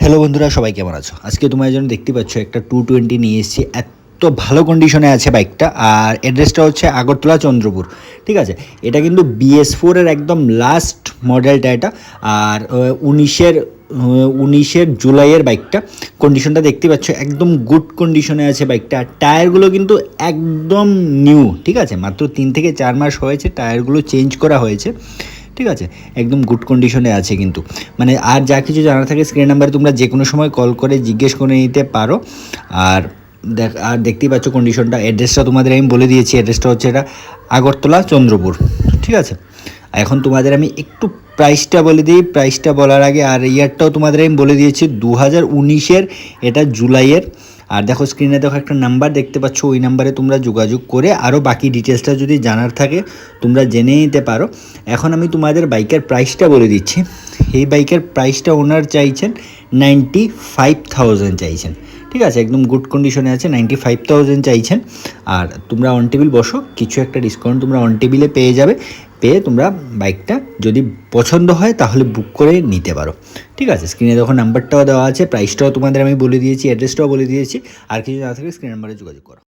Hello বন্ধুরা, সবাই কেমন আছো? আজকে তোমার জন্য দেখতে পাচ্ছ একটা 220 নিয়ে এসেছি। এত ভালো কন্ডিশনে আছে বাইকটা। আর অ্যাড্রেসটা হচ্ছে আগরতলা চন্দ্রপুর। ঠিক আছে, এটা কিন্তু BS4 এর একদম লাস্ট মডেলটা এটা। আর 19-এর জুলাইয়ের বাইকটা। কন্ডিশনটা দেখতে পাচ্ছ একদম গুড কন্ডিশনে আছে বাইকটা। আর টায়ারগুলো কিন্তু একদম নিউ। ঠিক আছে, মাত্র 3 থেকে 4 মাস হয়েছে, টায়ারগুলো চেঞ্জ করা হয়েছে। ঠিক আছে, একদম গুড কন্ডিশনে আছে কিন্তু। মানে আর যা কিছু জানার থাকে স্ক্রিন নাম্বারে তোমরা যে কোনো সময় কল করে জিজ্ঞেস করে নিতে পারো। আর দেখতেই পাচ্ছ কন্ডিশনটা। অ্যাড্রেসটা তোমাদের আমি বলে দিয়েছি, অ্যাড্রেসটা হচ্ছে এটা আগরতলা চন্দ্রপুর। ঠিক আছে, এখন তোমাদের আমি একটু প্রাইসটা বলে দিই। প্রাইসটা বলার আগে আর ইয়ারটাও তোমাদের আমি বলে দিয়েছি, 2019-এর, এটা জুলাইয়ের। আর দেখো স্ক্রিনে দেখো একটা নাম্বার দেখতে পাচ্ছ, ওই নাম্বারে তোমরা যোগাযোগ করে আরও বাকি ডিটেলসটা যদি জানার থাকে তোমরা জেনে নিতে পারো। এখন আমি তোমাদের বাইকের প্রাইসটা বলে দিচ্ছি। এই বাইকের প্রাইসটা ওনার চাইছেন 95,000 চাইছেন। ঠিক আছে, একদম গুড কন্ডিশনে আছে, 95,000 চাইছেন। আর তোমরা অন টেবিল বসো, কিছু একটা ডিসকাউন্ট তোমরা অন টেবিলে পেয়ে যাবে। পেয়ে তোমরা বাইকটা যদি পছন্দ হয় তাহলে বুক করে নিতে পারো। ঠিক আছে, স্ক্রিনে দেখো নাম্বারটাও দেওয়া আছে, প্রাইসটাও তোমাদের আমি বলে দিয়েছি, অ্যাড্রেসটাও বলে দিয়েছি। আর কিছু না থাকলে স্ক্রিন নাম্বারে যোগাযোগ করো।